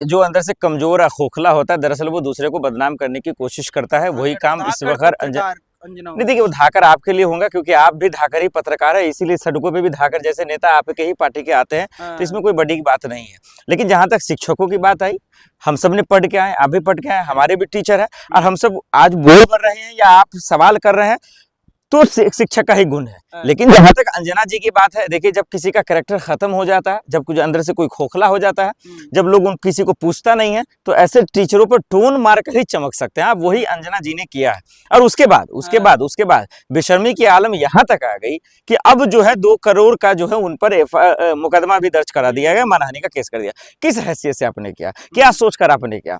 जो अंदर से कमजोर और खोखला होता है, दरअसल वो दूसरे को बदनाम करने की कोशिश करता है। वही काम इस वक्त नहीं, देखिए वो धाकर आपके लिए होगा क्योंकि आप भी धाकर ही पत्रकार है, इसीलिए सड़कों पे भी धाकर जैसे नेता आपके ही पार्टी के आते हैं। तो इसमें कोई बड़ी बात नहीं है। लेकिन जहां तक शिक्षकों की बात आई, हम सब ने पढ़ के आए, आप भी पढ़ के आए, हमारे भी टीचर है, और हम सब आज बोल कर रहे हैं या आप सवाल कर रहे हैं तो शिक्षक का ही गुण है। लेकिन जहां तक अंजना जी की बात है, देखिए जब किसी का कैरेक्टर खत्म हो जाता है, जब कुछ अंदर से कोई खोखला हो जाता है, जब लोग किसी को पूछता नहीं है, तो ऐसे टीचरों पर टोन मार कर ही चमक सकते हैं। वही अंजना जी ने किया है। और उसके बाद बेशर्मी की आलम यहाँ तक आ गई कि अब जो है 2 करोड़ का जो है उन पर मुकदमा भी दर्ज करा दिया गया, मानहानि का केस कर दिया। किस हैसियत से आपने किया, क्या सोचकर आपने किया?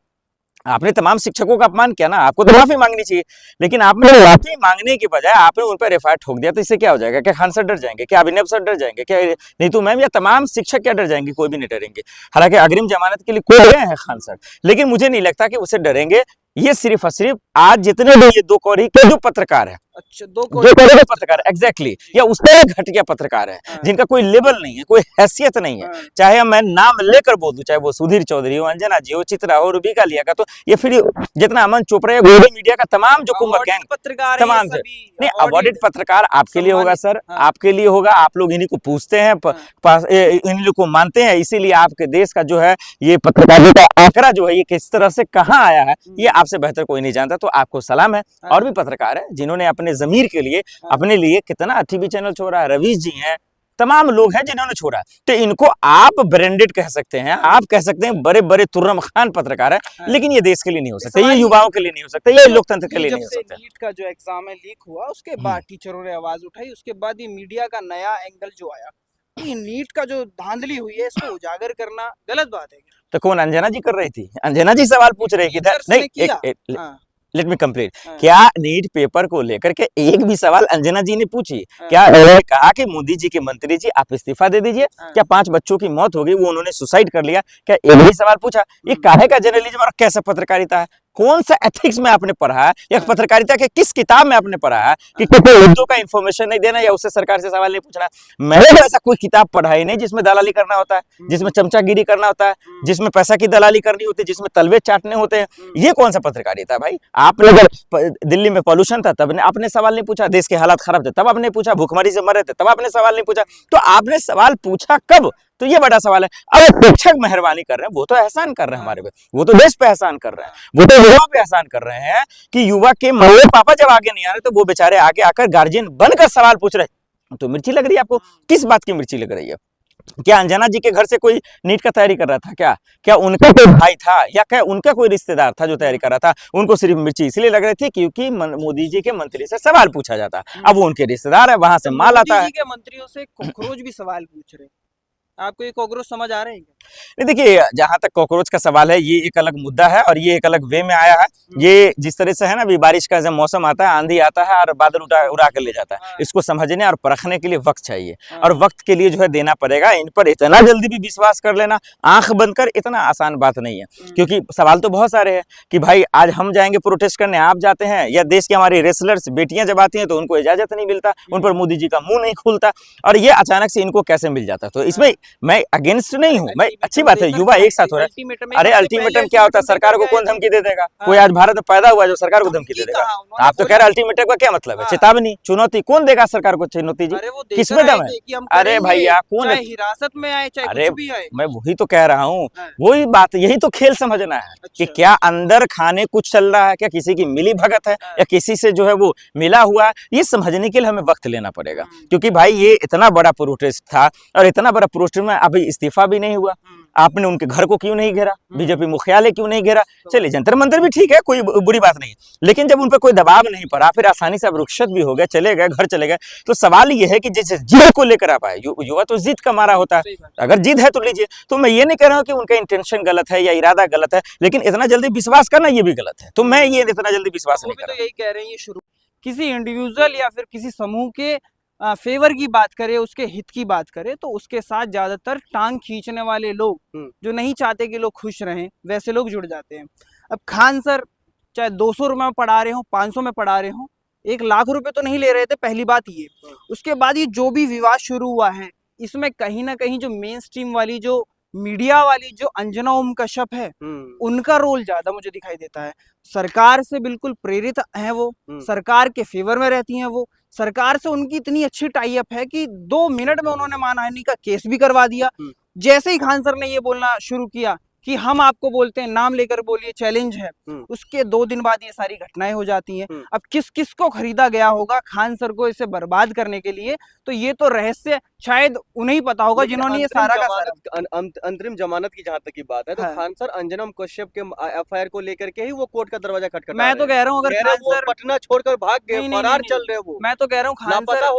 आपने तमाम शिक्षकों का अपमान किया ना, आपको तो माफी मांगनी चाहिए। लेकिन आपने माफी मांगने की बजाय आपने उन पर एफआईआर ठोक दिया। तो इससे क्या हो जाएगा? क्या खान सर डर जाएंगे? क्या अभिनव सर डर जाएंगे? क्या नीतू मैम या तमाम शिक्षक क्या डर जाएंगे? कोई भी नहीं डरेंगे। हालांकि अग्रिम जमानत के लिए कोई गए हैं खान सर, लेकिन मुझे नहीं लगता कि उसे डरेंगे। ये सिर्फ और सिर्फ आज जितने भी ये 2 कौड़ी के जो पत्रकार है, अच्छा 2 कौड़ी के पत्रकार एग्जैक्टली, या उससे घटिया पत्रकार है जिनका कोई लेवल नहीं है, कोई हैसियत नहीं है, चाहे मैं नाम लेकर बोल दूं, चाहे वो सुधीर चौधरी हो, अंजना जी हो, चित्रा हो, रूबिका लिया का, तो ये फिर जितना अमन चोपड़ा या गोल्डन मीडिया का तमाम जो कुंभ गैंग पत्रकार तमाम से नहीं अवॉर्डेड पत्रकार आपके लिए होगा सर, आपके लिए होगा। आप लोग इन्हीं को पूछते हैं, इन्हीं लोग को मानते हैं, इसीलिए आपके देश का जो है ये पत्रकारिता का आंकड़ा जो है ये किस तरह से कहाँ आया है, ये आपसे बेहतर कोई नहीं जानता। तो आपको सलाम है। और भी पत्रकार है जिन्होंने अपने जमीर के लिए अपने लिए कितना टीवी चैनल छोड़ा, रवीश जी हैं, तमाम लोग हैं जिन्होंने छोड़ा। तो इनको आप ब्रांडेड कह सकते हैं, आप कह सकते हैं बड़े बड़े तुर्रम खान पत्रकार है, लेकिन ये देश के लिए नहीं हो सकता, ये युवाओं के लिए नहीं हो सकता, ये लोकतंत्र के लिए नहीं हो सकता। नीट का जो एग्जाम है लीक हुआ, उसके बाद टीचरों ने आवाज उठाई, उसके बाद ये मीडिया का नया एंगल जो आया, ये नीट का जो धांधली हुई है इसको उजागर करना गलत बात है। तो कौन? अंजना जी कर रही थी? अंजना जी सवाल पूछ रही थी नहीं, लेट मी कंप्लीट। क्या नीट पेपर को लेकर के एक भी सवाल अंजना जी ने पूछी? क्या उन्होंने कहा कि मोदी जी के मंत्री जी आप इस्तीफा दे दीजिए? क्या 5 बच्चों की मौत हो गई, वो उन्होंने सुसाइड कर लिया? क्या एक भी सवाल पूछा? ये काहे का जर्नलिज्म और कैसा पत्रकारिता है? कौन सा एथिक्स में आपने पढ़ा है, या पत्रकारिता के किस किताब में आपने पढ़ा है कि किसी मुद्दों का इंफॉर्मेशन नहीं देना या उससे सरकार से सवाल नहीं पूछना? मैंने ऐसा कोई किताब पढ़ा ही नहीं जिसमें दलाली करना होता है, जिसमें चमचागिरी करना होता है, जिसमें पैसा की दलाली करनी होती है, जिसमें तलवे चाटने होते हैं। ये कौन सा पत्रकारिता है भाई? आपने अगर दिल्ली में पॉल्यूशन था तब आपने सवाल नहीं पूछा, देश के हालात खराब थे तब आपने पूछा, भूखमरी से मर रहे थे तब आपने सवाल नहीं पूछा। तो आपने सवाल पूछा कब? तो ये बड़ा सवाल है। अब शिक्षक मेहरबानी कर रहे हैं, वो तो एहसान कर रहे हैं हमारे पे, वो तो देश पे एहसान कर रहे हैं, वो तो युवा पे एहसान कर रहे हैं कि युवा के मम्मी पापा जब आगे नहीं आ रहे तो वो बेचारे आगे आकर गार्जियन बनकर सवाल पूछ रहे हैं। तो मिर्ची लग रही है आपको? किस बात की मिर्ची लग रही है? क्या अंजना जी के घर से कोई नीट का तैयारी कर रहा था? क्या उनका कोई भाई था, या क्या उनका कोई रिश्तेदार था जो तैयारी कर रहा था? उनको सिर्फ मिर्ची इसलिए लग रही थी क्योंकि मोदी जी के मंत्री से सवाल पूछा जाता। अब वो उनके रिश्तेदार है, वहां से माल आता है। मोदी जी के मंत्रियों से कॉकरोच भी सवाल पूछ रहे हैं। आपको ये कॉकरोच समझ आ रहे हैं क्या? नहीं, देखिए जहां तक कॉकरोच का सवाल है, ये एक अलग मुद्दा है और ये एक अलग वे में आया है। ये जिस तरह से है ना, अभी बारिश का जब मौसम आता है, आंधी आता है और बादल उड़ा कर ले जाता है, इसको समझने और परखने के लिए वक्त चाहिए, और वक्त के लिए जो है देना पड़ेगा। इन पर इतना जल्दी भी विश्वास कर लेना आंख बंद कर इतना आसान बात नहीं है, क्योंकि सवाल तो बहुत सारे हैं कि भाई आज हम जाएंगे प्रोटेस्ट करने, आप जाते हैं, या देश की हमारी रेसलर्स बेटियां जब आती हैं तो उनको इजाजत नहीं मिलता, उन पर मोदी जी का मुंह नहीं खुलता, और ये अचानक से इनको कैसे मिल जाता। तो इसमें मैं अगेंस्ट नहीं हूँ, मैं अच्छी बात है, युवा एक साथ हो रहा है। अरे अल्टीमेटम क्या होता है? सरकार को कौन धमकी दे देगा? कोई आज भारत में पैदा हुआ जो सरकार को धमकी दे देगा? आप तो कह रहे अल्टीमेटम का क्या मतलब है? चेतावनी, चुनौती, कौन देगा सरकार को चुनौती जी? किसमें दम है? अरे भैया कौन हिरासत में आए, चाहे अरे कुछ भी आए। मैं वही तो कह रहा हूँ, वही बात, यही तो खेल समझना है कि क्या अंदर खाने कुछ चल रहा है, क्या किसी की मिली भगत है, या किसी से जो है वो मिला हुआ है। ये समझने के लिए हमें वक्त लेना पड़ेगा, क्योंकि भाई ये इतना बड़ा प्रोटेस्ट था, और इतना बड़ा प्रोटेस्ट में अभी इस्तीफा भी नहीं हुआ। आपने उनके घर को क्यों नहीं घेरा? बीजेपी मुख्यालय क्यों नहीं घेरा? चलिए जंतर मंतर भी ठीक है, कोई बुरी बात नहीं, लेकिन जब उन पर कोई दबाव नहीं पड़ा, फिर आसानी से अब रुखसत भी हो गए, चले गए, घर चले गए, तो सवाल ये है कि जैसे जिद को लेकर आप आए, युवा तो जिद का मारा होता है, अगर जिद है तो लीजिए। तो मैं ये नहीं कह रहा हूँ कि उनका इंटेंशन गलत है या इरादा गलत है, लेकिन इतना जल्दी विश्वास करना ये भी गलत है। तो मैं ये इतना जल्दी विश्वास नहीं कर रहा। तो यही कह रहे हैं, ये शुरू किसी इंडिविजुअल या फिर किसी समूह के फेवर की बात करें, उसके हित की बात करें, तो उसके साथ ज्यादातर टांग खींचने वाले लोग, जो नहीं चाहते कि लोग खुश रहें, वैसे लोग जुड़ जाते हैं। अब खान सर चाहे 200 रुपए में पढ़ा रहे हो, 500 में पढ़ा रहे हो, 1 लाख रुपए तो नहीं ले रहे थे, पहली बात ये। उसके बाद ये जो भी विवाद शुरू हुआ है, इसमें कहीं ना कहीं जो मेन स्ट्रीम वाली जो मीडिया वाली जो अंजना ओम कश्यप है उनका रोल ज्यादा मुझे दिखाई देता है। सरकार से बिल्कुल प्रेरित है वो, सरकार के फेवर में रहती हैं वो, सरकार से उनकी इतनी अच्छी टाई अप है कि 2 मिनट में उन्होंने मानहानि का केस भी करवा दिया। जैसे ही खान सर ने ये बोलना शुरू किया कि हम आपको बोलते हैं, नाम लेकर बोलिए, चैलेंज है, उसके 2 दिन बाद ये सारी घटनाएं हो जाती हैं। अब किस किस को खरीदा गया होगा खान सर को इसे बर्बाद करने के लिए, तो ये तो रहस्य शायद उन्हें ही पता होगा जिन्होंने ये सारा का सारा। अंतरिम जमानत की जहां तक की बात है तो खान सर अंजना कश्यप के एफआईआर को लेकर के ही वो कोर्ट का दरवाजा खटखटा मैं तो कह रहा हूँ अगर खान सर पटना छोड़कर भाग गए, फरार चल रहे वो। मैं तो कह रहा हूँ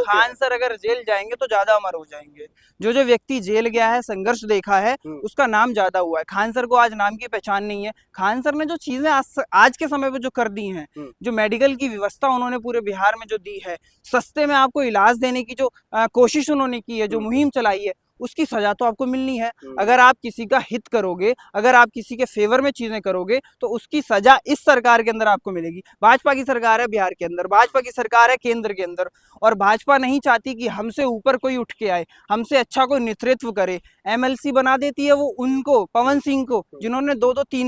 खान सर अगर जेल जाएंगे तो ज्यादा अमर हो जाएंगे। जो व्यक्ति जेल गया है, संघर्ष देखा है, उसका नाम ज्यादा हुआ है। खान सर को आज नाम की पहचान नहीं है। खान सर ने जो चीजें आज के समय पे जो कर दी हैं, जो मेडिकल की व्यवस्था उन्होंने पूरे बिहार में जो दी है, सस्ते में आपको इलाज देने की जो कोशिश उन्होंने की है, जो मुहिम चलाई है, उसकी सजा तो आपको मिलनी है। अगर आप किसी का हित करोगे, अगर आप किसी के फेवर में चीजें करोगे, तो उसकी सजा इस सरकार के अंदर आपको मिलेगी। भाजपा की सरकार है बिहार के अंदर, भाजपा की सरकार है केंद्र के अंदर, और भाजपा नहीं चाहती कि हमसे ऊपर कोई उठ के आए, हमसे अच्छा कोई नेतृत्व करे। एमएलसी बना देती है वो उनको, पवन सिंह को, जिन्होंने 2-2, 3